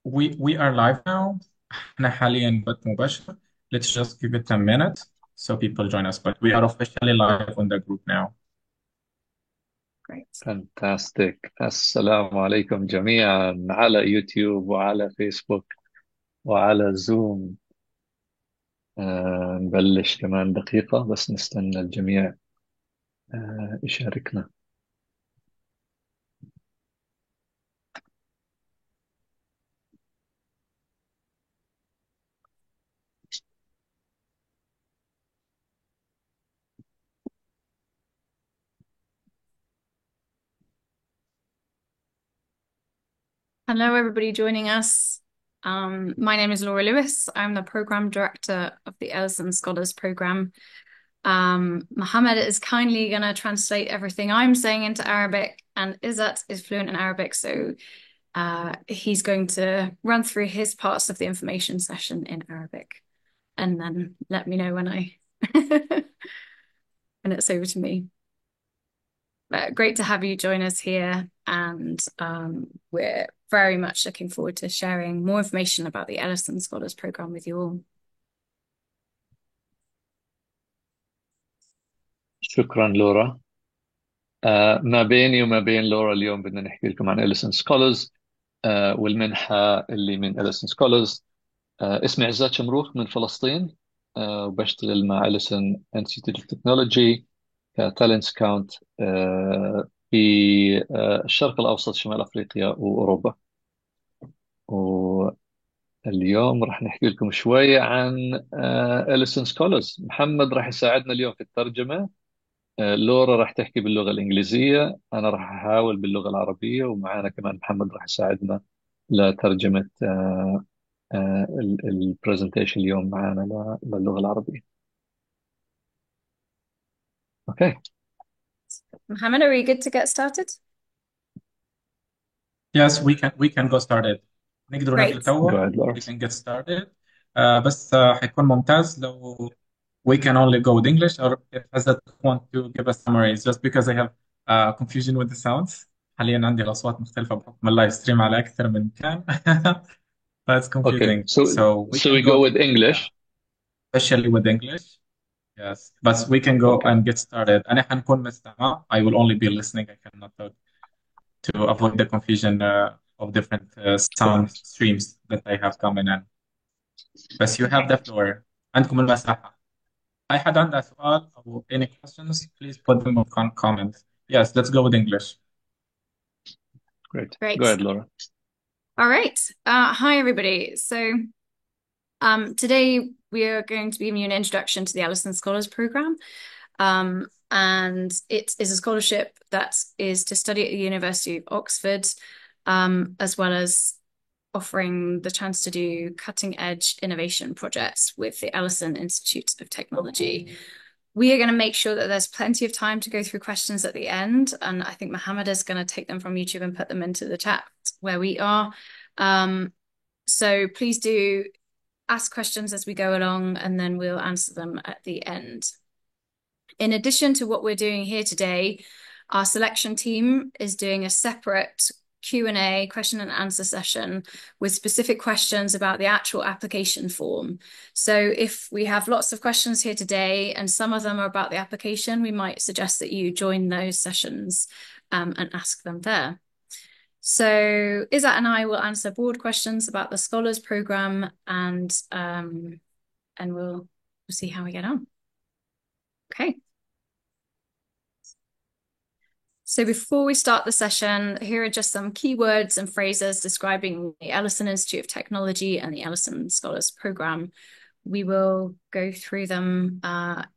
we are live now. احنا حاليا بث مباشر. Let's just give it a minute so people join us. But we are officially live on the group now. Great. فانتاستيك. السلام عليكم جميعا على يوتيوب وعلى فيسبوك وعلى زوم. نبلش كمان دقيقة بس نستنى الجميع يشاركنا. Hello, everybody joining us. My name is Laura Lewis. I'm the Program Director of the Ellison Scholars Program. Mohammed is kindly going to translate everything I'm saying into Arabic, and Izzat is fluent in Arabic, so he's going to run through his parts of the information session in Arabic, and then let me know when when it's over to me. But great to have you join us here, and we're very much looking forward to sharing more information about the Ellison Scholars Program with you all. شكرا لورا. ما بيني وما بين لورا اليوم بدنا نحكي لكم عن إليسون سكولرز والمنحة اللي من إليسون سكولرز. اسمي عزات شمروخ من فلسطين، وبشتغل مع إليسون انستيتيوت اوف تكنولوجي كتالنت سكاونت في الشرق الأوسط، شمال أفريقيا وأوروبا. واليوم راح نحكي لكم شوية عن إليسون سكولرز. محمد راح يساعدنا اليوم في الترجمة، لورا راح تحكي باللغة الإنجليزية، أنا راح أحاول باللغة العربية، ومعنا كمان محمد راح يساعدنا لترجمة البرزنتيشن اليوم معنا للغة العربية. أوكي. Mohammed, are we good to get started? Yes, we can go started. نقدر نبدأ Great. Go توا. ahead, Laura. We can get started. بس حيكون ممتاز لو we can only go with English, or if Hazat want to give a summary, just because I have confusion with the sounds. حاليا عندي الأصوات مختلفة بحكم اللايف ستريم على أكثر من مكان. That's Okay, confusing. so So we so can we go go, with English. especially with English. Yes, but we can go Okay, and get started. أنا حنكون مستمع. I will only be listening. I cannot talk to avoid the confusion of different sound streams that I have coming in. بس you have the floor. عندكم المساحة. أي حد عنده سؤال أو any questions, please put them in comments. Yes, let's go with English. great. Great. Go ahead, Laura. All right. Hi, everybody. So today we are going to be giving you an introduction to the Ellison Scholars Program. And it is a scholarship that is to study at the University of Oxford, as well as offering the chance to do cutting edge innovation projects with the Ellison Institute of Technology. We are going to make sure that there's plenty of time to go through questions at the end. And I think Mohammed is going to take them from YouTube and put them into the chat where we are. So please do ask questions as we go along, and then we'll answer them at the end. In addition to what we're doing here today, our selection team is doing a separate Q&A, question and answer session with specific questions about the actual application form. So if we have lots of questions here today and some of them are about the application, we might suggest that you join those sessions and ask them there. So Izzat and I will answer board questions about the Scholars Program, and we'll see how we get on. Okay. So before we start the session, here are just some keywords and phrases describing the Ellison Institute of Technology and the Ellison Scholars Program. We will go through them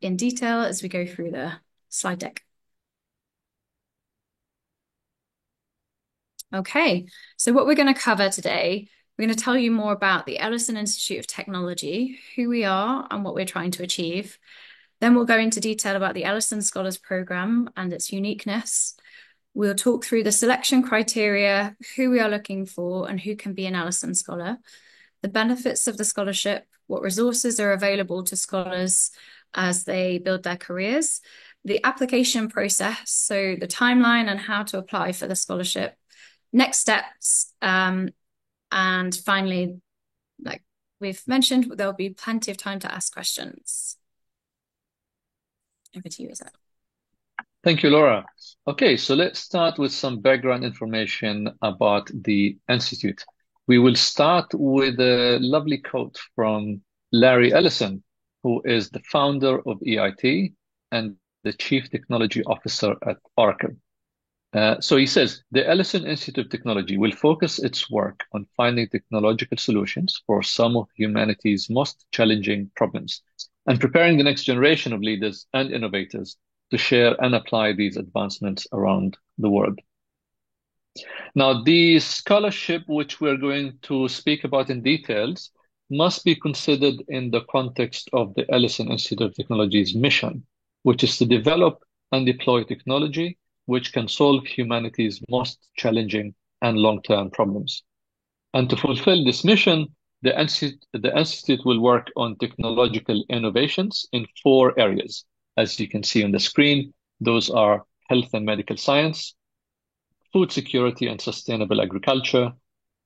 in detail as we go through the slide deck. Okay, so what we're going to cover today, we're going to tell you more about the Ellison Institute of Technology, who we are and what we're trying to achieve. Then we'll go into detail about the Ellison Scholars Program and its uniqueness. We'll talk through the selection criteria, who we are looking for and who can be an Ellison Scholar, the benefits of the scholarship, what resources are available to scholars as they build their careers, the application process, so the timeline and how to apply for the scholarship, next steps, And finally, like we've mentioned, there'll be plenty of time to ask questions. Over to you, Izzat. Thank you, Laura. Okay, so let's start with some background information about the Institute. We will start with a lovely quote from Larry Ellison, who is the founder of EIT and the Chief Technology Officer at Oracle. So he says, the Ellison Institute of Technology will focus its work on finding technological solutions for some of humanity's most challenging problems and preparing the next generation of leaders and innovators to share and apply these advancements around the world. Now, the scholarship, which we're going to speak about in details, must be considered in the context of the Ellison Institute of Technology's mission, which is to develop and deploy technology which can solve humanity's most challenging and long-term problems. And to fulfill this mission, the Institute will work on technological innovations in 4 areas. As you can see on the screen, those are health and medical science, food security and sustainable agriculture,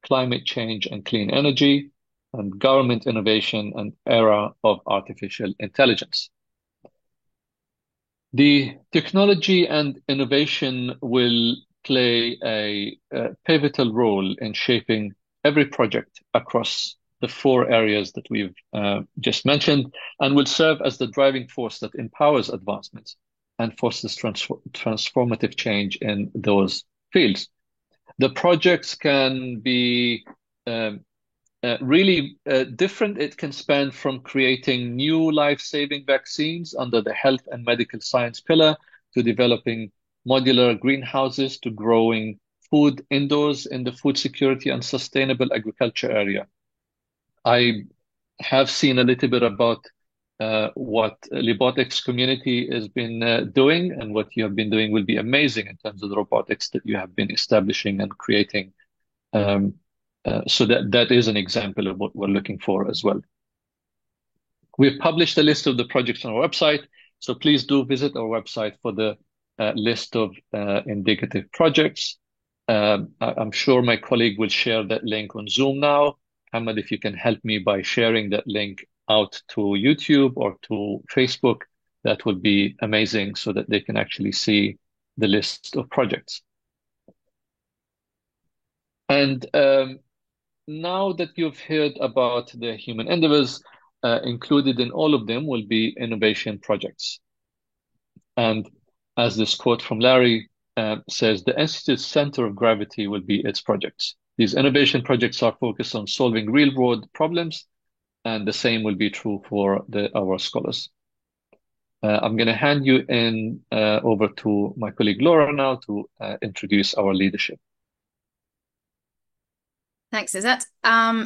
climate change and clean energy, and government innovation and era of artificial intelligence. The technology and innovation will play a pivotal role in shaping every project across the 4 areas that we've just mentioned, and will serve as the driving force that empowers advancements and forces transformative change in those fields. The projects can be really different. It can span from creating new life-saving vaccines under the health and medical science pillar to developing modular greenhouses to growing food indoors in the food security and sustainable agriculture area. I have seen a little bit about what Libotics community has been doing, and what you have been doing will be amazing in terms of the robotics that you have been establishing and creating. So that is an example of what we're looking for as well. We've published a list of the projects on our website, so please do visit our website for the list of indicative projects. I'm sure my colleague will share that link on Zoom now. Ahmed, if you can help me by sharing that link out to YouTube or to Facebook, that would be amazing so that they can actually see the list of projects. And now that you've heard about the human endeavors, included in all of them will be innovation projects. And as this quote from Larry says, the Institute's center of gravity will be its projects. These innovation projects are focused on solving real-world problems, and the same will be true for our scholars. I'm going to hand you over to my colleague Laura now to introduce our leadership. Thanks, Izzat.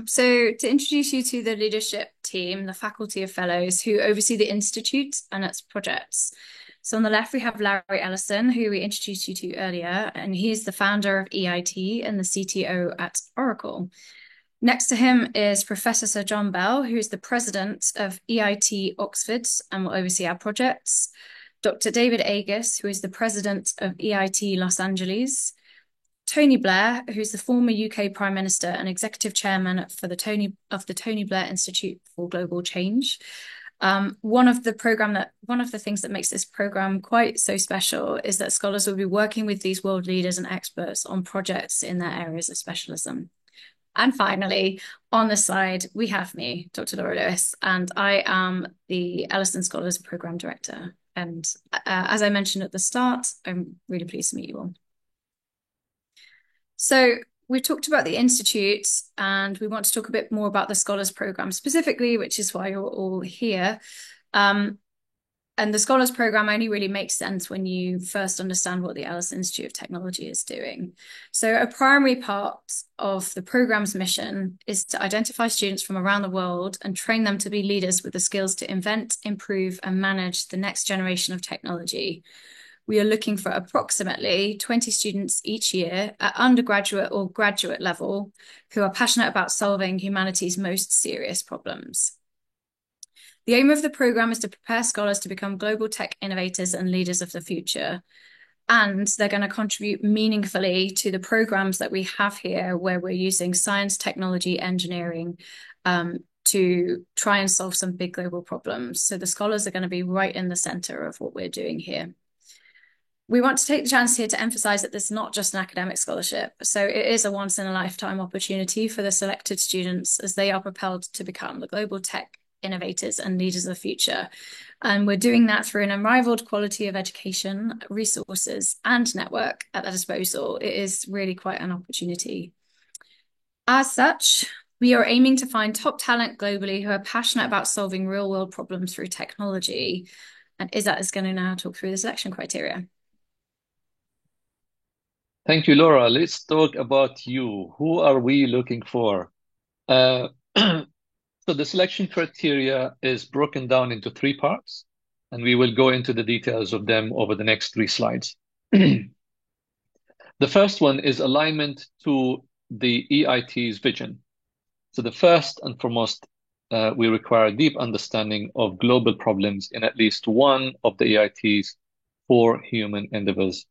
So to introduce you to the leadership team, the faculty of fellows who oversee the Institute and its projects. So on the left, we have Larry Ellison, who we introduced you to earlier, and he's the founder of EIT and the CTO at Oracle. Next to him is Professor Sir John Bell, who is the president of EIT Oxford and will oversee our projects. Dr. David Agus, who is the president of EIT Los Angeles. Tony Blair, who's the former UK Prime Minister and Executive Chairman for the Tony Blair Institute for Global Change. One of the things that makes this program quite so special is that scholars will be working with these world leaders and experts on projects in their areas of specialism. And finally, on the side, we have me, Dr. Laura Lewis, and I am the Ellison Scholars Program Director. And as I mentioned at the start, I'm really pleased to meet you all. So we've talked about the Institute, and we want to talk a bit more about the Scholars Program specifically, which is why you're all here. And the Scholars Program only really makes sense when you first understand what the Ellison Institute of Technology is doing. So a primary part of the program's mission is to identify students from around the world and train them to be leaders with the skills to invent, improve, and manage the next generation of technology. We are looking for approximately 20 students each year at undergraduate or graduate level who are passionate about solving humanity's most serious problems. The aim of the program is to prepare scholars to become global tech innovators and leaders of the future. and they're going to contribute meaningfully to the programs that we have here, where we're using science, technology, engineering to try and solve some big global problems. So the scholars are going to be right in the center of what we're doing here. We want to take the chance here to emphasize that this is not just an academic scholarship. So it is a once in a lifetime opportunity for the selected students as they are propelled to become the global tech innovators and leaders of the future. And we're doing that through an unrivaled quality of education, resources, and network at their disposal. It is really quite an opportunity. As such, we are aiming to find top talent globally who are passionate about solving real-world problems through technology. And Izzat is going to now talk through the selection criteria. Thank you, Laura. Let's talk about you. Who are we looking for? So the selection criteria is broken down into 3 parts, and we will go into the details of them over the next 3 slides. The first one is alignment to the EIT's vision. So the first and foremost, we require a deep understanding of global problems in at least one of the EIT's 4 human endeavors.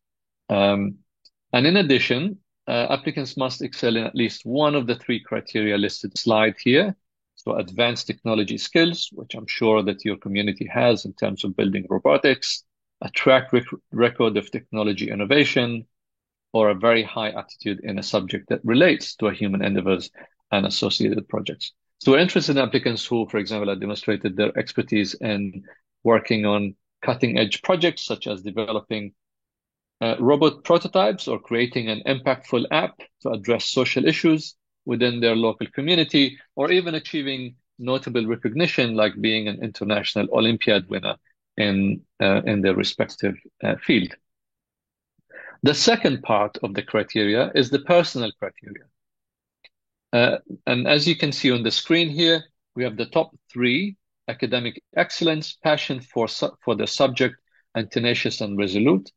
And in addition, applicants must excel in at least one of the 3 criteria listed slide here. So advanced technology skills, which I'm sure that your community has in terms of building robotics, a track record of technology innovation, or a very high attitude in a subject that relates to a human endeavors and associated projects. So we're interested in applicants who, for example, have demonstrated their expertise in working on cutting edge projects, such as developing robot prototypes or creating an impactful app to address social issues within their local community, or even achieving notable recognition like being an international Olympiad winner in their respective field. The second part of the criteria is the personal criteria. And as you can see on the screen here, we have the top 3: academic excellence, passion for the subject, and tenacious and resolute.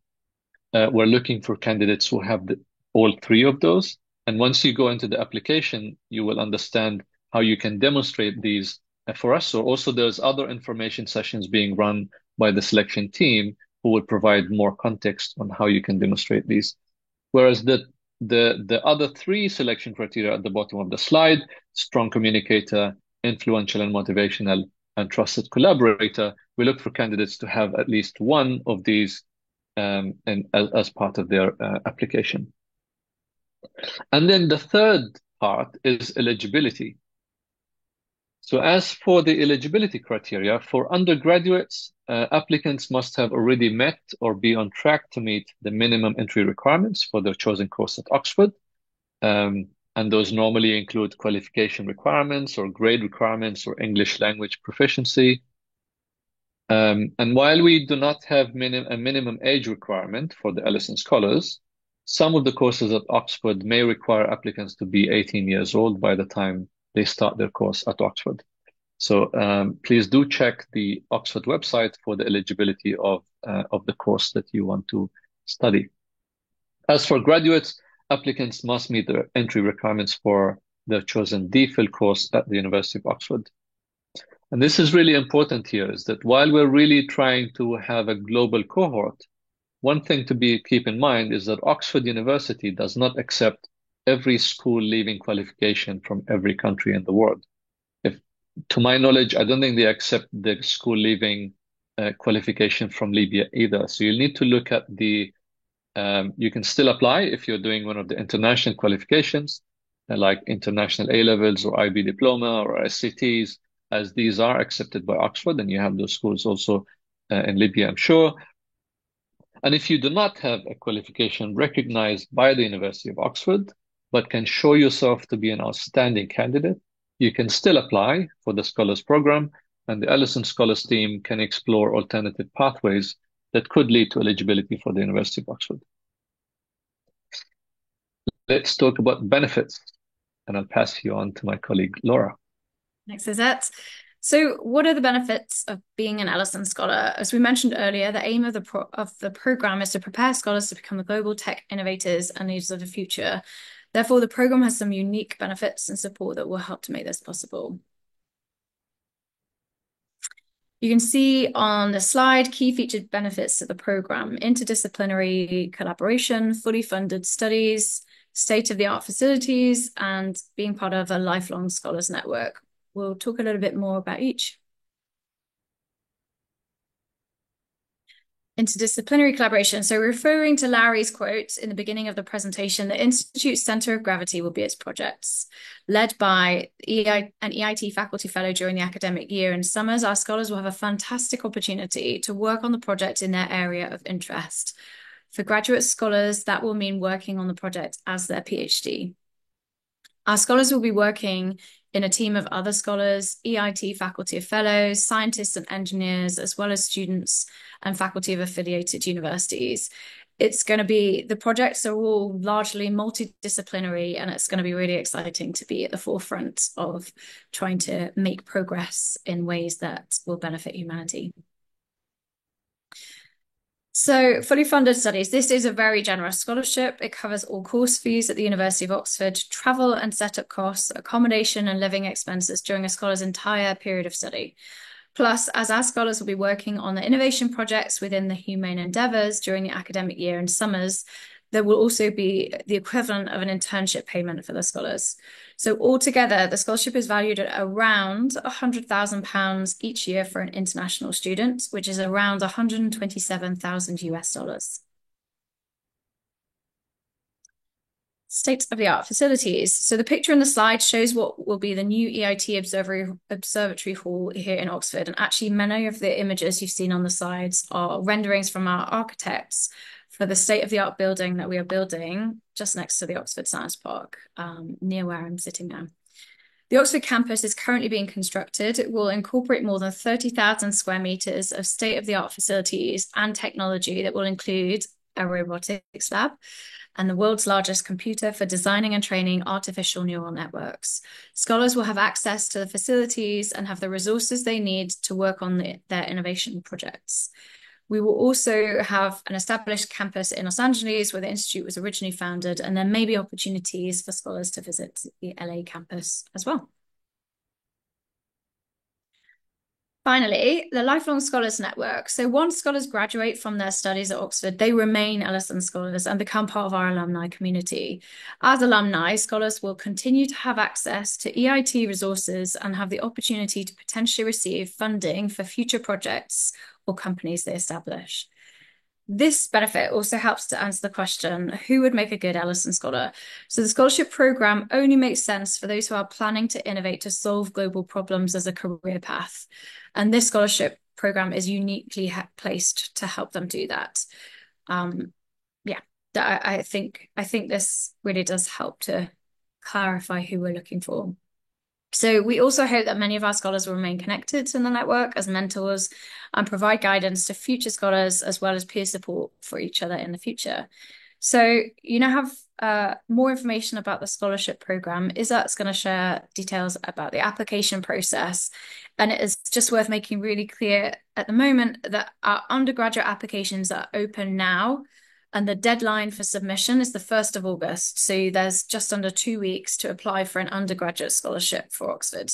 We're looking for candidates who have all 3 of those. And once you go into the application, you will understand how you can demonstrate these for us. So also there's other information sessions being run by the selection team who will provide more context on how you can demonstrate these. Whereas the other 3 selection criteria at the bottom of the slide: strong communicator, influential and motivational, and trusted collaborator, we look for candidates to have at least one of these as part of their application. And then the third part is eligibility. So as for the eligibility criteria, for undergraduates, applicants must have already met or be on track to meet the minimum entry requirements for their chosen course at Oxford. And those normally include qualification requirements or grade requirements or English language proficiency. And while we do not have a minimum age requirement for the Ellison Scholars, some of the courses at Oxford may require applicants to be 18 years old by the time they start their course at Oxford. So please do check the Oxford website for the eligibility of the course that you want to study. As for graduates, applicants must meet the entry requirements for their chosen DPhil course at the University of Oxford. And this is really important here, is that while we're really trying to have a global cohort, one thing to keep in mind is that Oxford University does not accept every school leaving qualification from every country in the world. To my knowledge, I don't think they accept the school leaving qualification from Libya either. So you'll need to look at you can still apply if you're doing one of the international qualifications, like international A-levels or IB diploma or SCTs, as these are accepted by Oxford, and you have those schools also in Libya, I'm sure. And if you do not have a qualification recognized by the University of Oxford, but can show yourself to be an outstanding candidate, you can still apply for the Scholars Program, and the Ellison Scholars team can explore alternative pathways that could lead to eligibility for the University of Oxford. Let's talk about benefits, and I'll pass you on to my colleague, Laura. Thanks, Izzat. So what are the benefits of being an Ellison Scholar? As we mentioned earlier, the aim of the program is to prepare scholars to become the global tech innovators and leaders of the future. Therefore, the program has some unique benefits and support that will help to make this possible. You can see on the slide key featured benefits to the program: interdisciplinary collaboration, fully funded studies, state-of-the-art facilities, and being part of a lifelong scholars network. We'll talk a little bit more about each. Interdisciplinary collaboration. So referring to Larry's quote in the beginning of the presentation, the Institute's center of gravity will be its projects. Led by an EIT faculty fellow during the academic year in summers, our scholars will have a fantastic opportunity to work on the project in their area of interest. For graduate scholars, that will mean working on the project as their PhD. Our scholars will be working in a team of other scholars, EIT faculty of fellows, scientists and engineers, as well as students and faculty of affiliated universities. It's going to be, the projects are all largely multidisciplinary, and it's going to be really exciting to be at the forefront of trying to make progress in ways that will benefit humanity. So fully funded studies. This is a very generous scholarship. It covers all course fees at the University of Oxford, travel and setup costs, accommodation and living expenses during a scholar's entire period of study. Plus, as our scholars will be working on the innovation projects within the humane endeavours during the academic year and summers, there will also be the equivalent of an internship payment for the scholars. So altogether, the scholarship is valued at around £100,000 each year for an international student, which is around 127,000 US dollars. State-of-the-art facilities. So the picture in the slide shows what will be the new EIT Observatory Hall here in Oxford. And actually, many of the images you've seen on the sides are renderings from our architects for the state-of-the-art building that we are building just next to the Oxford Science Park, near where I'm sitting now. The Oxford campus is currently being constructed. It will incorporate more than 30,000 square meters of state-of-the-art facilities and technology that will include a robotics lab and the world's largest computer for designing and training artificial neural networks. Scholars will have access to the facilities and have the resources they need to work on their innovation projects. We will also have an established campus in Los Angeles where the Institute was originally founded, and there may be opportunities for scholars to visit the LA campus as well. Finally, the Lifelong Scholars Network. So once scholars graduate from their studies at Oxford, they remain Ellison Scholars and become part of our alumni community. As alumni, scholars will continue to have access to EIT resources and have the opportunity to potentially receive funding for future projects or companies they establish. This benefit also helps to answer the question, who would make a good Ellison Scholar? So the scholarship program only makes sense for those who are planning to innovate to solve global problems as a career path. And this scholarship program is uniquely placed to help them do that. I think this really does help to clarify who we're looking for. So we also hope that many of our scholars will remain connected in the network as mentors and provide guidance to future scholars as well as peer support for each other in the future. So you now have more information about the scholarship program. Izzat's going to share details about the application process. And it is just worth making really clear at the moment that our undergraduate applications are open now. And the deadline for submission is the 1st of August. So there's just under 2 weeks to apply for an undergraduate scholarship for Oxford.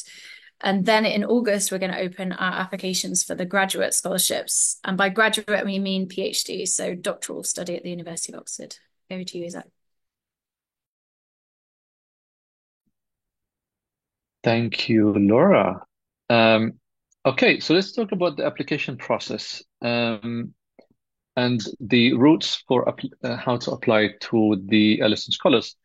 And then in August, we're going to open our applications for the graduate scholarships. And by graduate, we mean PhD, so doctoral study at the University of Oxford. Over to you, Izzat. Thank you, Laura. Okay, so let's talk about the application process. And the routes for how to apply to the Ellison Scholars.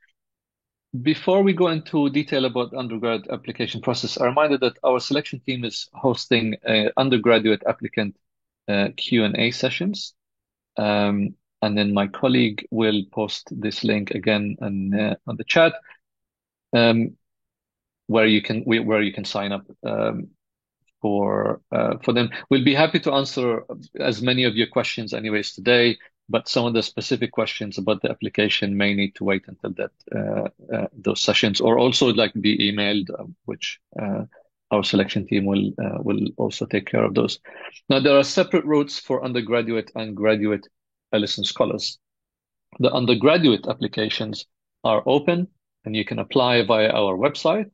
Before we go into detail about undergrad application process, I remind that our selection team is hosting undergraduate applicant Q&A sessions. And then my colleague will post this link again on the chat, where you can sign up for them. We'll be happy to answer as many of your questions anyways today, but some of the specific questions about the application may need to wait until that those sessions, or also be emailed, which our selection team will also take care of those. Now, there are separate routes for undergraduate and graduate Ellison Scholars. The undergraduate applications are open and you can apply via our website,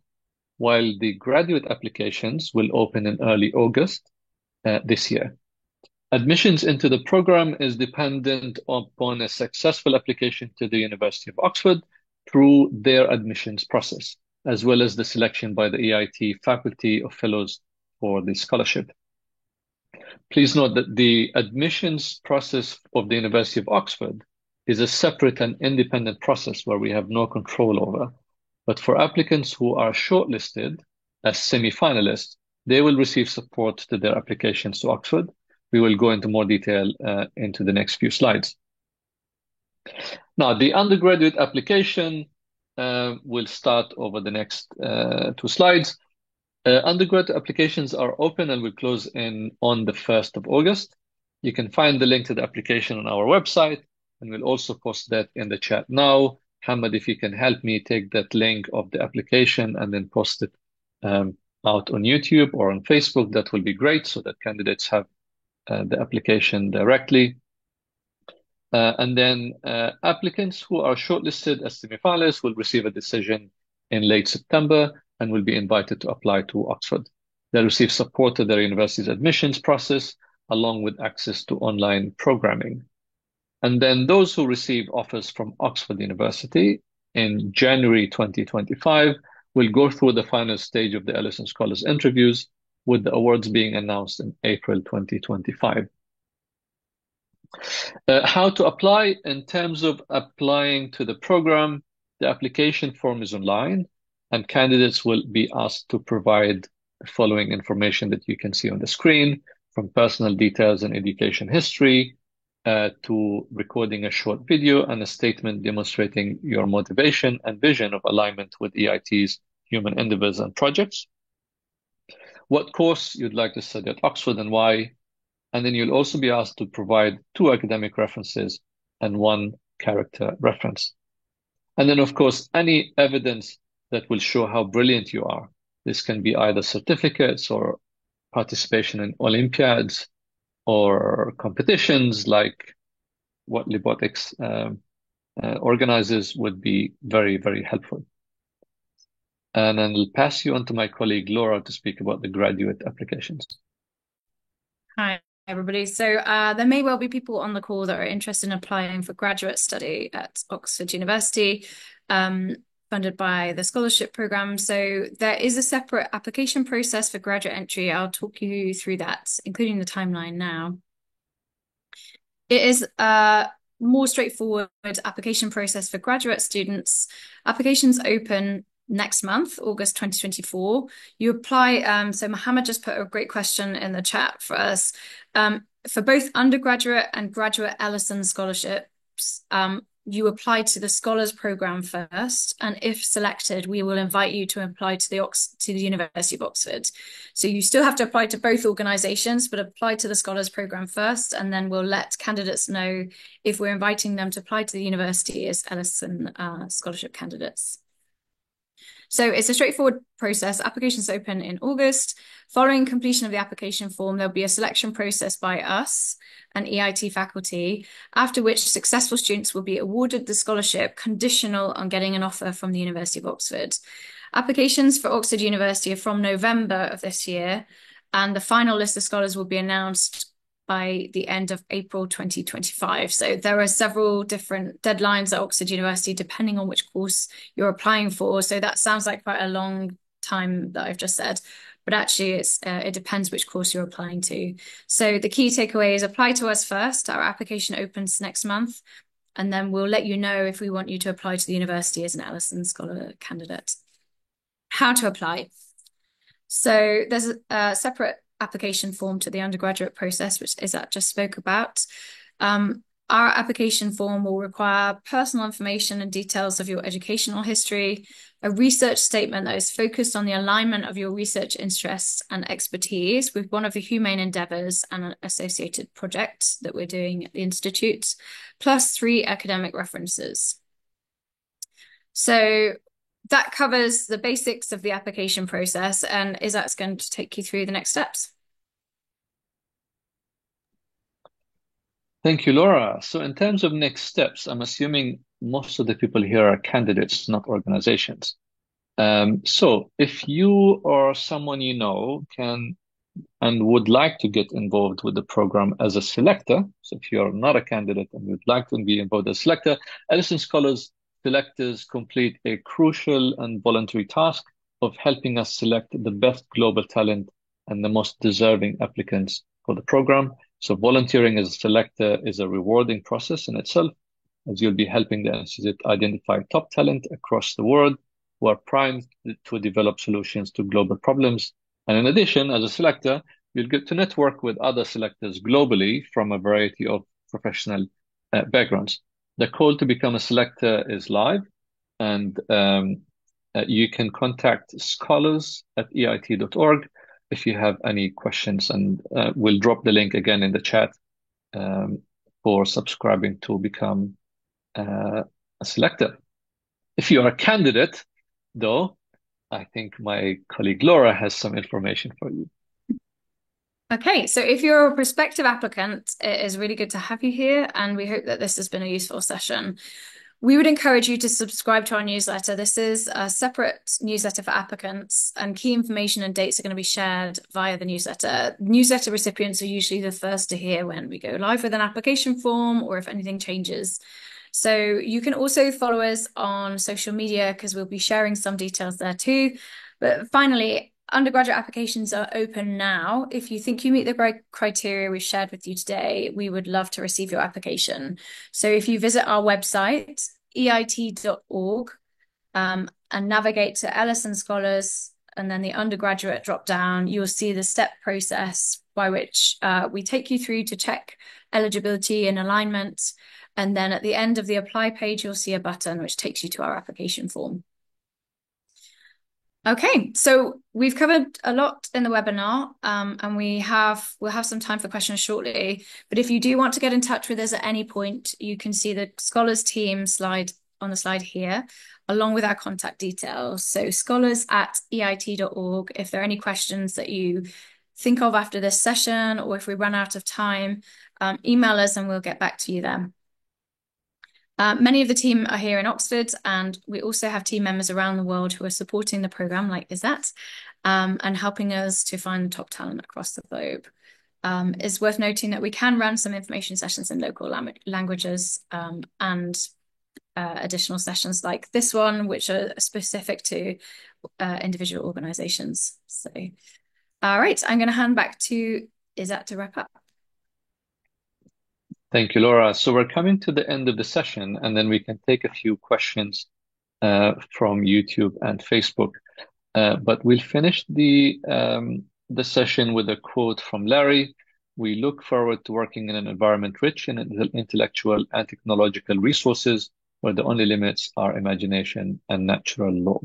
while the graduate applications will open in early August this year. Admissions into the program is dependent upon a successful application to the University of Oxford through their admissions process, as well as the selection by the EIT faculty of fellows for the scholarship. Please note that the admissions process of the University of Oxford is a separate and independent process where we have no control over. But for applicants who are shortlisted as semi-finalists, they will receive support to their applications to Oxford. We will go into more detail into the next few slides. Now, the undergraduate application will start over the next 2 slides. Undergraduate applications are open and will close on the 1st of August. You can find the link to the application on our website, and we'll also post that in the chat now. Hamad, if you can help me take that link of the application and then post it out on YouTube or on Facebook, that will be great so that candidates have the application directly. And then applicants who are shortlisted as semifinalists will receive a decision in late September and will be invited to apply to Oxford. They'll receive support to their university's admissions process, along with access to online programming. And then those who receive offers from Oxford University in January 2025 will go through the final stage of the Ellison Scholars interviews, with the awards being announced in April 2025. How to apply? In terms of applying to the program, the application form is online, and candidates will be asked to provide the following information that you can see on the screen, from personal details and education history, to recording a short video and a statement demonstrating your motivation and vision of alignment with EIT's human endeavors and projects, what course you'd like to study at Oxford and why, and then you'll also be asked to provide 2 academic references and 1 character reference. And then, of course, any evidence that will show how brilliant you are. This can be either certificates or participation in Olympiads or competitions like what Libotics organizes would be very, very helpful. And then I'll pass you on to my colleague Laura to speak about the graduate applications. Hi, everybody. So there may well be people on the call that are interested in applying for graduate study at Oxford University, funded by the scholarship program. So there is a separate application process for graduate entry. I'll talk you through that, including the timeline now. It is a more straightforward application process for graduate students. Applications open next month, August 2024. You apply, so Mohammed just put a great question in the chat for us. For both undergraduate and graduate Ellison scholarships, you apply to the Scholars Program first, and if selected, we will invite you to apply to the University of Oxford. So you still have to apply to both organisations, but apply to the Scholars Program first, and then we'll let candidates know if we're inviting them to apply to the university as Ellison scholarship candidates. So it's a straightforward process. Applications open in August. Following completion of the application form, there'll be a selection process by us and EIT faculty, after which successful students will be awarded the scholarship conditional on getting an offer from the University of Oxford. Applications for Oxford University are from November of this year, and the final list of scholars will be announced by the end of April 2025. So there are several different deadlines at Oxford University, depending on which course you're applying for. So that sounds like quite a long time that I've just said, but actually it depends which course you're applying to. So the key takeaway is apply to us first. Our application opens next month, and then we'll let you know if we want you to apply to the university as an Ellison Scholar candidate. How to apply. So there's a separate application form to the undergraduate process, which Izzat just spoke about. Our application form will require personal information and details of your educational history, a research statement that is focused on the alignment of your research interests and expertise with one of the humane endeavours and an associated project that we're doing at the Institute, plus 3 academic references. So that covers the basics of the application process, and Izzat's going to take you through the next steps. Thank you, Laura. So in terms of next steps, I'm assuming most of the people here are candidates, not organizations. So if you or someone you know can and would like to get involved with the program as a selector, so if you're not a candidate and you'd like to be involved as a selector, Ellison Scholars selectors complete a crucial and voluntary task of helping us select the best global talent and the most deserving applicants for the program. So volunteering as a selector is a rewarding process in itself, as you'll be helping the institute identify top talent across the world who are primed to develop solutions to global problems. And in addition, as a selector, you'll get to network with other selectors globally from a variety of professional backgrounds. The call to become a selector is live, and you can contact scholars@eit.org if you have any questions, and we'll drop the link again in the chat for subscribing to become a selector. If you are a candidate, though, I think my colleague Laura has some information for you. Okay, so if you're a prospective applicant, it is really good to have you here, and we hope that this has been a useful session. We would encourage you to subscribe to our newsletter. This is a separate newsletter for applicants, and key information and dates are going to be shared via the newsletter. Newsletter recipients are usually the first to hear when we go live with an application form or if anything changes. So you can also follow us on social media because we'll be sharing some details there too. But finally, undergraduate applications are open now. If you think you meet the criteria we've shared with you today, we would love to receive your application. So if you visit our website, eit.org, and navigate to Ellison Scholars and then the undergraduate drop down, you'll see the step process by which we take you through to check eligibility and alignment. And then at the end of the apply page, you'll see a button which takes you to our application form. Okay, so we've covered a lot in the webinar, and we'll have some time for questions shortly. But if you do want to get in touch with us at any point, you can see the Scholars team slide on the slide here, along with our contact details. So scholars@eit.org. If there are any questions that you think of after this session, or if we run out of time, email us and we'll get back to you then. Many of the team are here in Oxford, and we also have team members around the world who are supporting the program, like Izzat, and helping us to find top talent across the globe. It's worth noting that we can run some information sessions in local languages and additional sessions like this one, which are specific to individual organizations. So, all right, I'm going to hand back to Izzat to wrap up. Thank you, Laura. So we're coming to the end of the session, and then we can take a few questions from YouTube and Facebook. But we'll finish the session with a quote from Larry. We look forward to working in an environment rich in intellectual and technological resources, where the only limits are imagination and natural law.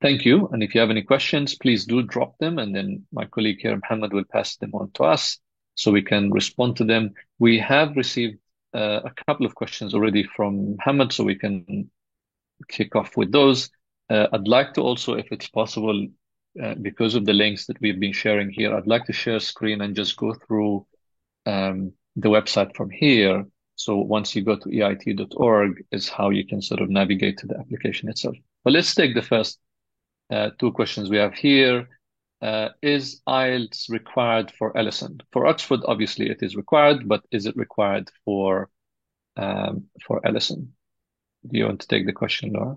Thank you. And if you have any questions, please do drop them, and then my colleague here, Mohammed, will pass them on to us so we can respond to them. We have received a couple of questions already from Mohammed, so we can kick off with those. I'd like to also, if it's possible, because of the links that we've been sharing here, I'd like to share screen and just go through the website from here. So once you go to eit.org is how you can sort of navigate to the application itself. But let's take the first two questions we have here. Is IELTS required for Ellison? For Oxford, obviously it is required, but is it required for Ellison? Do you want to take the question, Laura?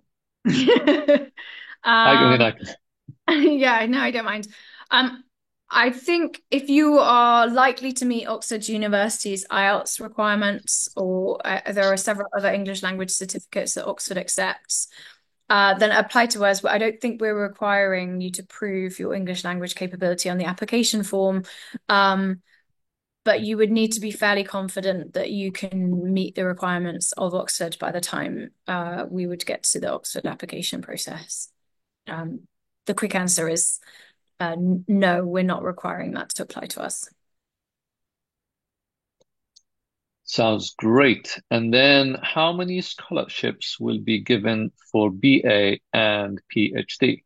I can. Yeah, no, I don't mind. I think if you are likely to meet Oxford University's IELTS requirements, or there are several other English language certificates that Oxford accepts, then apply to us. But I don't think we're requiring you to prove your English language capability on the application form. But you would need to be fairly confident that you can meet the requirements of Oxford by the time we would get to the Oxford application process. The quick answer is no, we're not requiring that to apply to us. Sounds great. And then how many scholarships will be given for BA and PhD?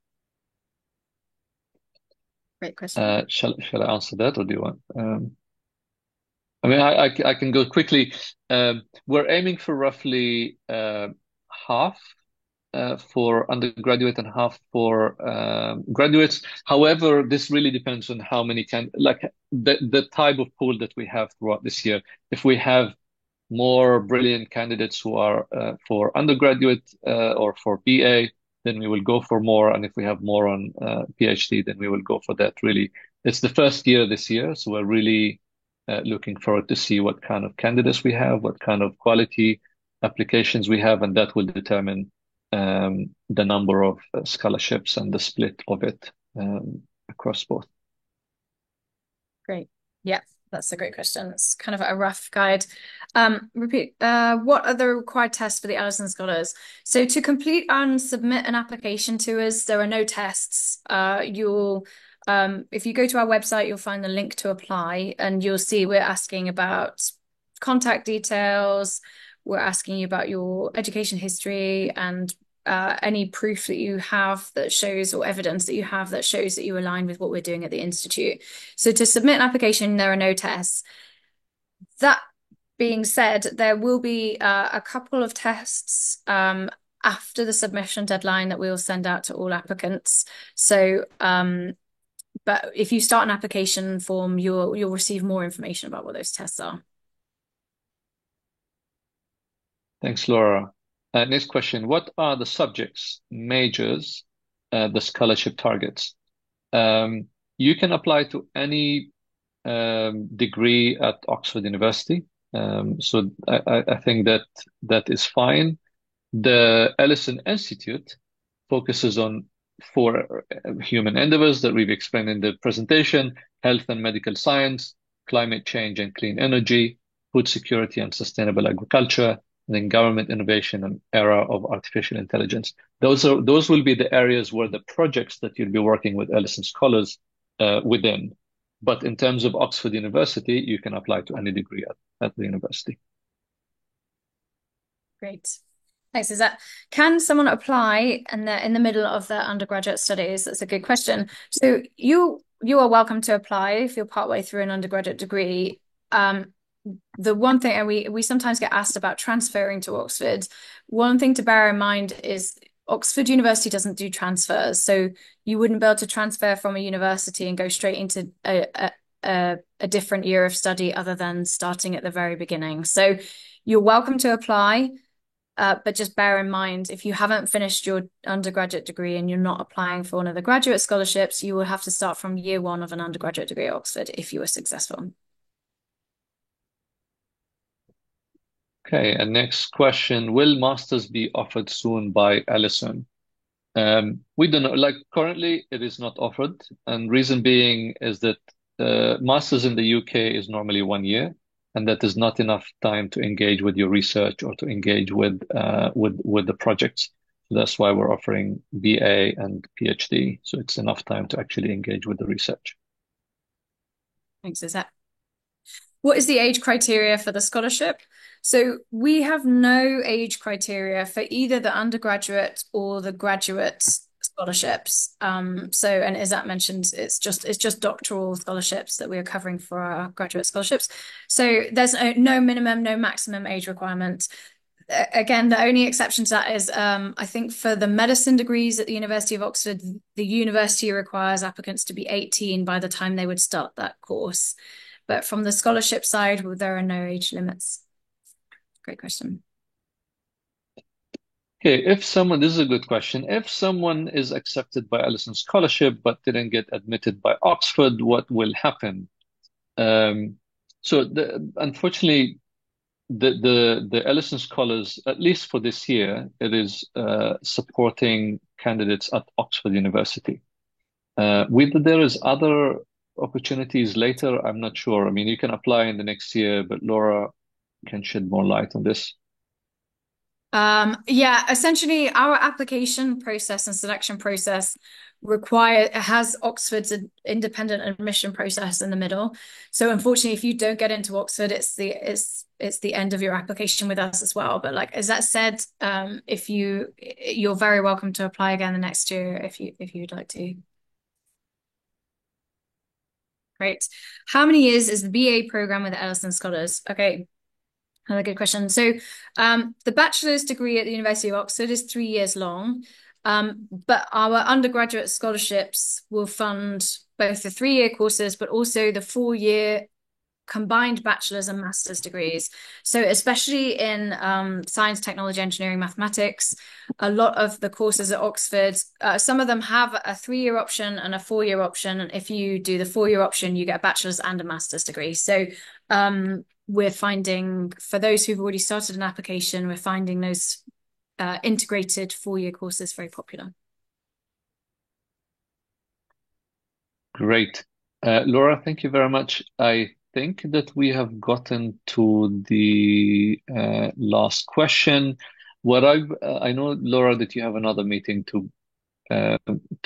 Great question. Shall I answer that, or do you want? I mean, I can go quickly. We're aiming for roughly half for undergraduate and half for graduates. However, this really depends on how many the type of pool that we have throughout this year. If we have more brilliant candidates who are for undergraduate or for BA, then we will go for more. And if we have more on PhD, then we will go for that. Really, it's the first year this year, so we're really looking forward to see what kind of candidates we have, what kind of quality applications we have, and that will determine the number of scholarships and the split of it across both. Great. Yeah, that's a great question. It's kind of a rough guide. Repeat, what are the required tests for the Ellison Scholars? So to complete and submit an application to us, there are no tests. If you go to our website, you'll find the link to apply, and you'll see we're asking about contact details. We're asking you about your education history and any proof that you have that shows, or evidence that you have that shows that you align with what we're doing at the Institute. So to submit an application, there are no tests. That being said, there will be a couple of tests after the submission deadline that we'll send out to all applicants. So, but if you start an application form, you'll receive more information about what those tests are. Thanks, Laura. Next question. What are the subjects, majors, the scholarship targets? You can apply to any degree at Oxford University. So I think that is fine. The Ellison Institute focuses on 4 human endeavors that we've explained in the presentation: health and medical science, climate change and clean energy, food security and sustainable agriculture, and then government innovation and era of artificial intelligence. Those will be the areas where the projects that you'll be working with Ellison Scholars within. But in terms of Oxford University, you can apply to any degree at the university. Great. Thanks. Can someone apply and they're in the middle of their undergraduate studies? That's a good question. So you are welcome to apply if you're partway through an undergraduate degree. The one thing, and we sometimes get asked about transferring to Oxford. One thing to bear in mind is Oxford University doesn't do transfers, so you wouldn't be able to transfer from a university and go straight into a different year of study other than starting at the very beginning. So you're welcome to apply, but just bear in mind, if you haven't finished your undergraduate degree and you're not applying for one of the graduate scholarships, you will have to start from year 1 of an undergraduate degree at Oxford if you were successful. Okay, and next question. Will masters be offered soon by Ellison? We don't know. Like currently, it is not offered, and reason being is that masters in the UK is normally 1 year, and that is not enough time to engage with your research or to engage with the projects. So that's why we're offering BA and PhD. So it's enough time to actually engage with the research. Thanks, Izette. What is the age criteria for the scholarship? So we have no age criteria for either the undergraduate or the graduate scholarships. And Izette mentioned, it's just doctoral scholarships that we are covering for our graduate scholarships. So there's no minimum, no maximum age requirement. Again, the only exception to that is, I think for the medicine degrees at the University of Oxford, the university requires applicants to be 18 by the time they would start that course. But from the scholarship side, there are no age limits. Great question. Okay, this is a good question. If someone is accepted by Ellison Scholarship but didn't get admitted by Oxford, what will happen? Unfortunately, the Ellison Scholars, at least for this year, it is supporting candidates at Oxford University. Whether there is other opportunities later, I'm not sure. I mean, you can apply in the next year, but Laura can shed more light on this. Yeah, essentially our application process and selection process has Oxford's independent admission process in the middle. So unfortunately, if you don't get into Oxford, it's the end of your application with us as well. But like as that said, if you're very welcome to apply again the next year if you'd like to. Great. How many years is the BA program with the Ellison Scholars? Okay. Another good question. So, the bachelor's degree at the University of Oxford is 3 years long, but our undergraduate scholarships will fund both the 3-year courses, but also the 4-year combined bachelor's and master's degrees. So especially in science, technology, engineering, mathematics, a lot of the courses at Oxford, some of them have a 3-year option and a 4-year option. And if you do the 4-year option, you get a bachelor's and a master's degree. So we're finding, for those who've already started an application, we're finding those integrated 4-year courses very popular. Great. Laura, thank you very much. I think that we have gotten to the last question. I know, Laura, that you have another meeting to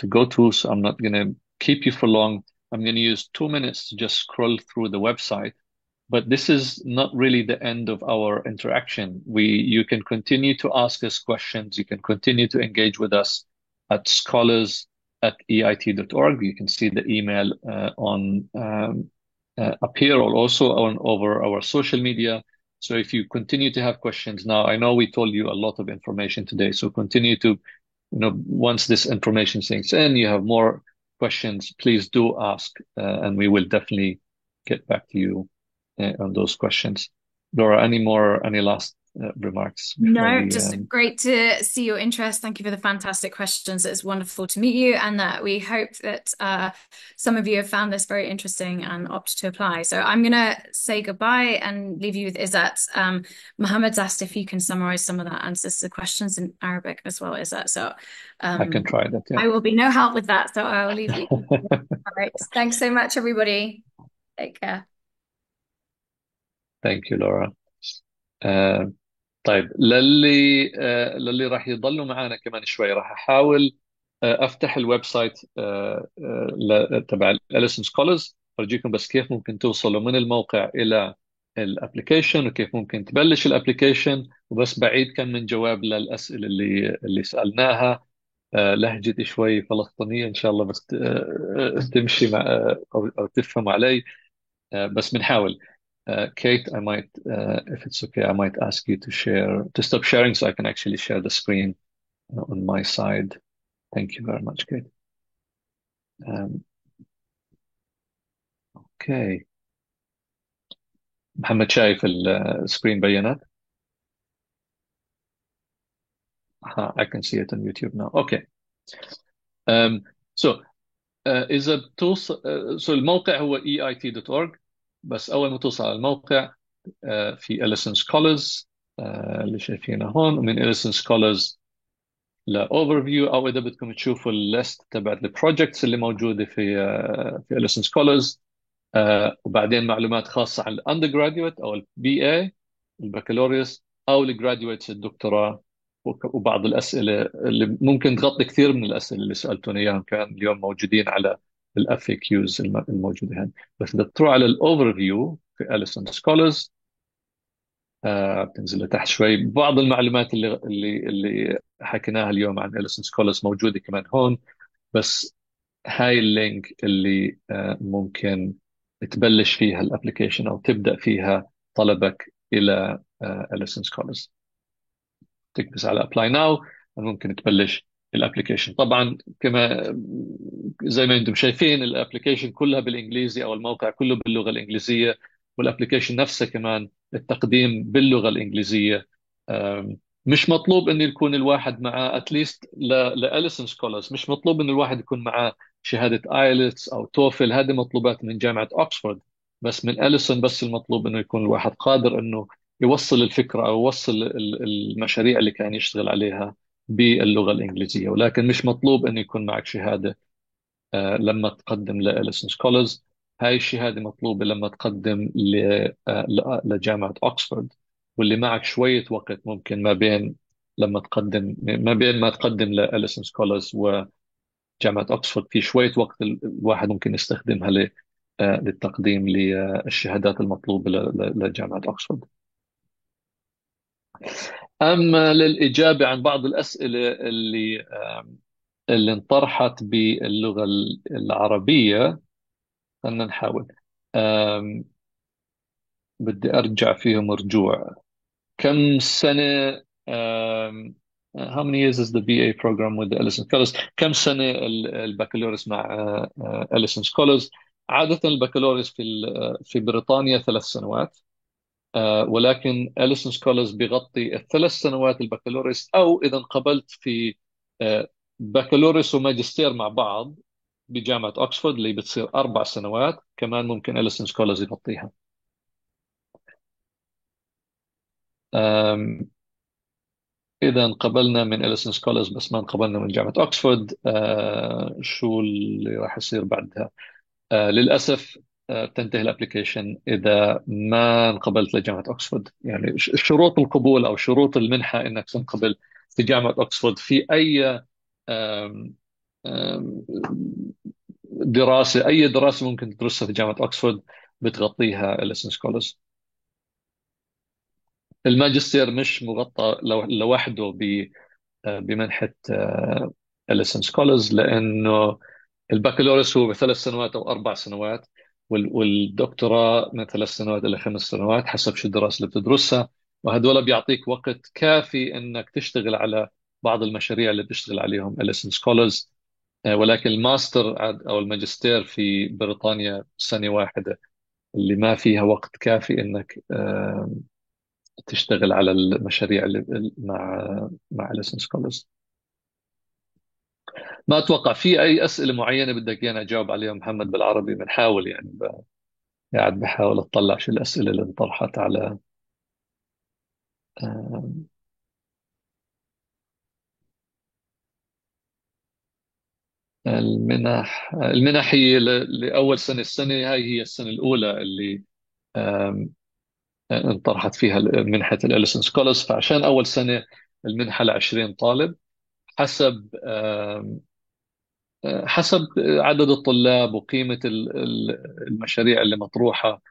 go to, so I'm not going to keep you for long. I'm going to use 2 minutes to just scroll through the website. But this is not really the end of our interaction. You can continue to ask us questions. You can continue to engage with us at scholars@eit.org. You can see the email up here, or also over our social media. So if you continue to have questions now, I know we told you a lot of information today. So continue to, once this information sinks in, you have more questions, please do ask, and we will definitely get back to you on those questions. Laura, any last remarks before No, just great to see your interest. Thank you for the fantastic questions. It's wonderful to meet you, and that we hope that some of you have found this very interesting and opt to apply. So I'm going to say goodbye and leave you with Izzat. Mohammed's asked if you can summarize some of that answers to the questions in Arabic as well, Izzat. So I can try that. Yeah. I will be no help with that, so I'll leave you. All right. Thanks so much, everybody. Take care. Thank you, Laura. طيب للي راح يضلوا معنا كمان شوي، راح احاول افتح الويب سايت تبع اليسن سكولرز، ارجيكم بس كيف ممكن توصلوا من الموقع الى الابلكيشن وكيف ممكن تبلش الابلكيشن، وبس بعيد كم من جواب للاسئله اللي سالناها. لهجتي شوي فلسطينيه ان شاء الله، بس تمشي مع او تفهم علي، بس بنحاول. Kate, I might, if it's okay, I might ask you to stop sharing so I can actually share the screen on my side. Thank you very much, Kate. Okay. محمد شايف السكرين بيانات؟ I can see it on YouTube now. Okay. So إذا بتوصل so الموقع هو eit.org، بس أول ما توصل على الموقع في Ellison Scholars اللي شايفينه هون، ومن Ellison Scholars لأوفرفيو، أو إذا بدكم تشوفوا الليست تبع البروجكتس اللي موجودة في Ellison Scholars، وبعدين معلومات خاصة عن الأندرجراديويت أو البي اي البكالوريوس أو الجراديويتس الدكتوراه، وبعض الأسئلة اللي ممكن تغطي كثير من الأسئلة اللي سألتوني إياهم كان اليوم موجودين على الاف اي كيوز الموجودة هنا. بس إذا بتروح على الأوفرفيو في أليسون سكولرز بتنزل لتحت شوي، بعض المعلومات اللي حكيناها اليوم عن أليسون سكولرز موجودة كمان هون، بس هاي اللينك اللي ممكن تبلش فيها الابلكيشن او تبدا فيها طلبك الى أليسون سكولرز. تكبس على ابلاي ناو ممكن تبلش الابلكيشن. طبعا كما زي ما انتم شايفين الابلكيشن كلها بالانجليزي، او الموقع كله باللغه الانجليزيه، والابلكيشن نفسه كمان التقديم باللغه الانجليزيه. مش مطلوب انه يكون الواحد معه اتليست لأليسون سكولرز، مش مطلوب انه الواحد يكون معه شهاده ايلتس او توفل، هذه مطلوبات من جامعه اوكسفورد. بس من أليسون بس المطلوب انه يكون الواحد قادر انه يوصل الفكرة أو يوصل المشاريع اللي كان يشتغل عليها باللغة الإنجليزية، ولكن مش مطلوب أن يكون معك شهادة لما تقدم لأليسون سكولرز. هاي الشهادة مطلوبة لما تقدم لجامعة أوكسفورد، واللي معك شوية وقت ممكن ما بين ما تقدم لأليسون سكولرز وجامعة أوكسفورد، في شوية وقت الواحد ممكن يستخدمها للتقديم للشهادات المطلوبة لجامعة أوكسفورد. أما للإجابة عن بعض الأسئلة اللي انطرحت باللغة العربية، خلينا نحاول. بدي أرجع فيهم رجوع. كم سنة how many years is the BA program with the Ellison Scholars؟ كم سنة البكالوريوس مع Ellison Scholars؟ عادة البكالوريوس في بريطانيا 3 سنوات. ولكن أليسون سكولرز بيغطي ال3 سنوات البكالوريوس، أو إذا انقبلت في بكالوريوس وماجستير مع بعض بجامعة أكسفورد اللي بتصير 4 سنوات، كمان ممكن أليسون سكولرز يغطيها. أم، إذا انقبلنا من أليسون سكولرز بس ما انقبلنا من جامعة أكسفورد، شو اللي راح يصير بعدها؟ للأسف تنتهي الابليكيشن إذا ما انقبلت لجامعة أكسفورد. يعني شروط القبول أو شروط المنحة إنك تنقبل في جامعة أكسفورد في أي آم، آم، أي دراسة ممكن تدرسها في جامعة أكسفورد بتغطيها أليسون سكولرز. الماجستير مش مغطى لوحده بمنحة أليسون سكولرز، لأنه البكالوريوس هو ب3 سنوات أو 4 سنوات، والدكتوراه من 3 سنوات إلى 5 سنوات حسب شو الدراسة اللي بتدرسها. وهدول بيعطيك وقت كافي إنك تشتغل على بعض المشاريع اللي بتشتغل عليهم أليسون سكولرز. ولكن الماستر أو الماجستير في بريطانيا سنة واحدة، اللي ما فيها وقت كافي إنك تشتغل على المشاريع اللي مع أليسون سكولرز. ما أتوقع في أي أسئلة معينة بدك إيانا أجاوب عليهم محمد بالعربي. بنحاول يعني قاعد بحاول أطلع شو الأسئلة اللي انطرحت على آه، المنح هي لأول سنة. السنة هاي هي السنة الأولى اللي آم، انطرحت فيها منحة الأليسون سكولرز. فعشان أول سنة المنحة ل20 طالب، حسب حسب عدد الطلاب وقيمة المشاريع اللي مطروحة.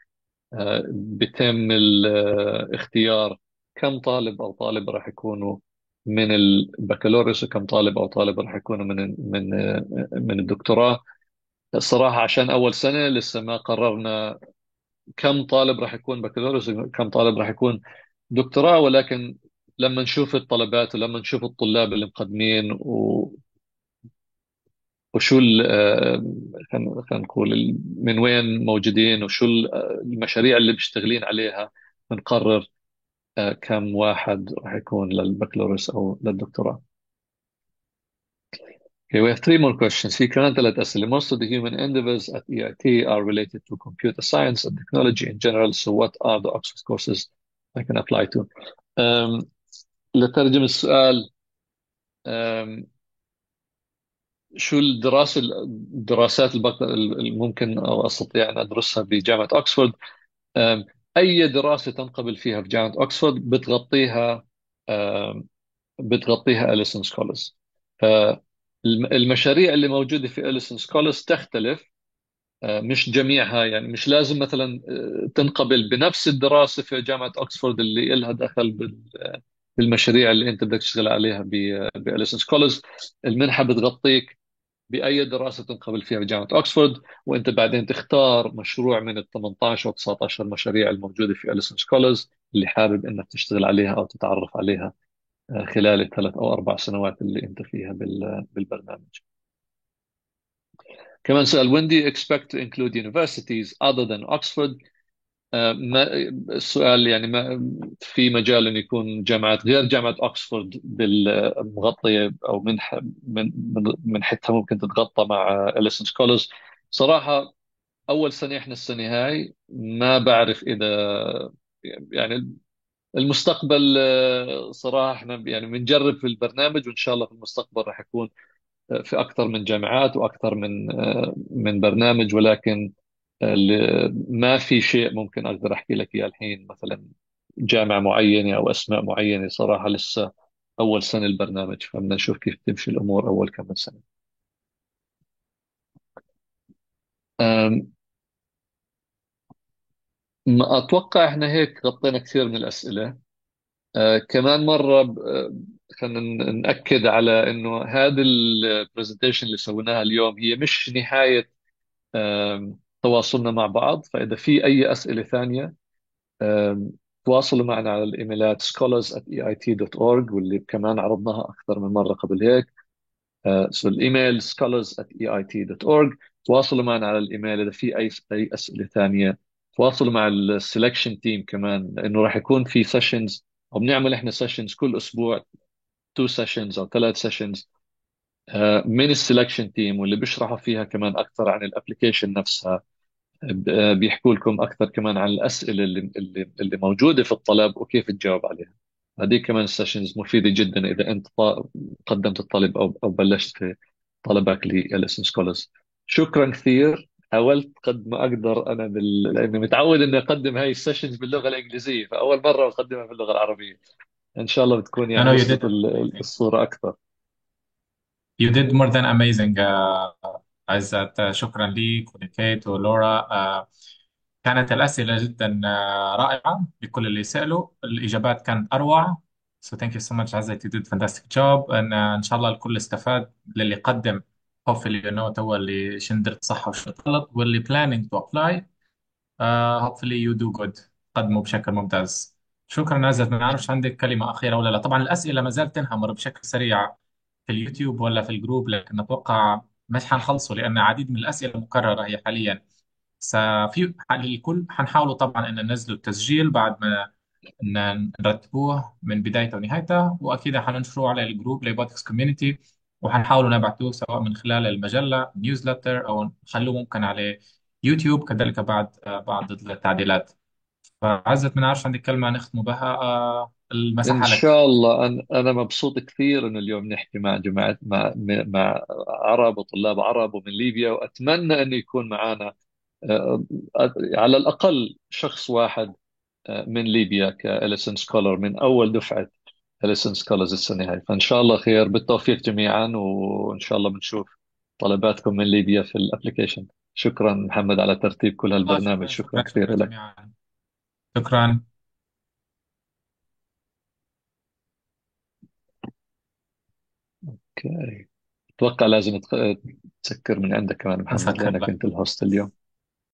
بيتم الاختيار كم طالب أو طالبة راح يكونوا من البكالوريوس، وكم طالب أو طالبة راح يكونوا من الدكتوراه. الصراحة عشان أول سنة لسه ما قررنا كم طالب راح يكون بكالوريوس وكم طالب راح يكون دكتوراه. ولكن لما نشوف الطلبات ولما نشوف الطلاب اللي مقدمين وشو خلينا نقول من وين موجودين وشو المشاريع اللي بيشتغلين عليها، بنقرر كم واحد راح يكون للبكالوريوس أو للدكتوراه. Okay, we have 3 more questions. في كمان 3 أسئلة. Most of the human endeavors at EIT are related to computer science and technology in general. So what are the Oxford courses I can apply to? لترجم السؤال، أم، شو الدراسات اللي ممكن أو أستطيع أن أدرسها بجامعة أكسفورد؟ أي دراسة تنقبل فيها في جامعة أكسفورد بتغطيها أليسون سكولرز. فالمشاريع اللي موجودة في أليسون سكولرز تختلف. مش جميعها، يعني مش لازم مثلا تنقبل بنفس الدراسة في جامعة أكسفورد اللي إلها دخل بالمشاريع اللي أنت بدك تشتغل عليها بأليسون سكولرز. المنحة بتغطيك بأي دراسة تنقبل فيها بجامعة أكسفورد، وأنت بعدين تختار مشروع من ال 18 أو 19 مشاريع الموجودة في أليسون سكولرز اللي حابب أنك تشتغل عليها أو تتعرف عليها خلال ال3 أو 4 سنوات اللي أنت فيها بالبرنامج. كمان سؤال: when do you expect to include universities other than Oxford؟ ما السؤال يعني ما في مجال أن يكون جامعات غير جامعة أكسفورد بالمغطية أو من حتى ممكن تتغطى مع أليسون سكولرز؟ صراحة أول سنة إحنا السنة هاي ما بعرف إذا يعني المستقبل. صراحة إحنا يعني بنجرب في البرنامج، وإن شاء الله في المستقبل راح يكون في أكثر من جامعات وأكثر من برنامج. ولكن ما في شيء ممكن أقدر أحكي لك إياه الحين، مثلا جامعة معينة أو أسماء معينة. صراحة لسه أول سنة البرنامج، فبدنا نشوف كيف تمشي الأمور أول كم سنة. أم، ما أتوقع إحنا هيك غطينا كثير من الأسئلة. كمان مرة خلينا نأكد على إنه هذه البرزنتيشن اللي سويناها اليوم هي مش نهاية تواصلنا مع بعض. فإذا في أي أسئلة ثانية تواصلوا معنا على الإيميلات scholars@eit.org، واللي كمان عرضناها أكثر من مرة قبل هيك. سو الإيميل scholars@eit.org. تواصلوا معنا على الإيميل إذا في أي أسئلة ثانية. تواصلوا مع السelection تيم كمان، لأنه راح يكون في سيشنز، أو بنعمل إحنا سيشنز كل أسبوع، 2 سيشنز أو 3 سيشنز من السelection تيم، واللي بيشرحوا فيها كمان أكثر عن الابلكيشن نفسها. بيحكوا لكم أكثر كمان عن الأسئلة اللي موجودة في الطلب وكيف تجاوب عليها. هذه كمان السيشنز مفيدة جدا إذا أنت قدمت الطلب أو بلشت في طلبك للاسن سكولرز. شكرا كثير. حاولت قد ما أقدر أنا لأني متعود إني أقدم هاي السيشنز باللغة الإنجليزية، فأول مرة أقدمها باللغة العربية. إن شاء الله بتكون I يعني know you وصلت did amazing. الصورة أكثر. You did more than amazing. عزت، شكرا ليك ولكيت ولورا. كانت الأسئلة جدا رائعة لكل اللي سألوا. الإجابات كانت أروع. So thank you so much عزت. You did fantastic job. إن شاء الله الكل استفاد. للي قدم hopefully you know تو اللي شندرت صح وش غلط، واللي planning to apply hopefully you do good. قدموا بشكل ممتاز. شكرا عزت. ما أعرفش عندك كلمة أخيرة ولا لا. طبعا الأسئلة ما زالت تنهمر بشكل سريع في اليوتيوب ولا في الجروب، لكن أتوقع مش حنخلصه لأن عديد من الأسئلة مكررة هي حاليا. ففي الكل حنحاولوا طبعا أن ننزلوا التسجيل بعد ما نرتبوه من بدايته ونهايته، وأكيد حننشره على الجروب لبودكس كوميونيتي، وحنحاولوا نبعثوه سواء من خلال المجلة نيوزلتر أو نخلوه ممكن على يوتيوب كذلك بعد التعديلات. فعزت، من عارف عندك كلمة نختم بها إن المساحة لك. شاء الله. أنا مبسوط كثير إنه اليوم نحكي مع جماعة، مع عرب وطلاب عرب ومن ليبيا، وأتمنى إنه يكون معنا آه، على الأقل شخص واحد من ليبيا كإليسن سكولر من أول دفعة إليسن سكولرز السنة هاي. فإن شاء الله خير، بالتوفيق جميعا، وإن شاء الله بنشوف طلباتكم من ليبيا في الابليكيشن. شكرا محمد على ترتيب كل هالبرنامج. شكرا شكرا شكرا كثير شكرا لك. جميعا. شكرا. اوكي. اتوقع لازم تسكر من عندك كمان محمد، نسكر لانك لك. انت الهوست اليوم.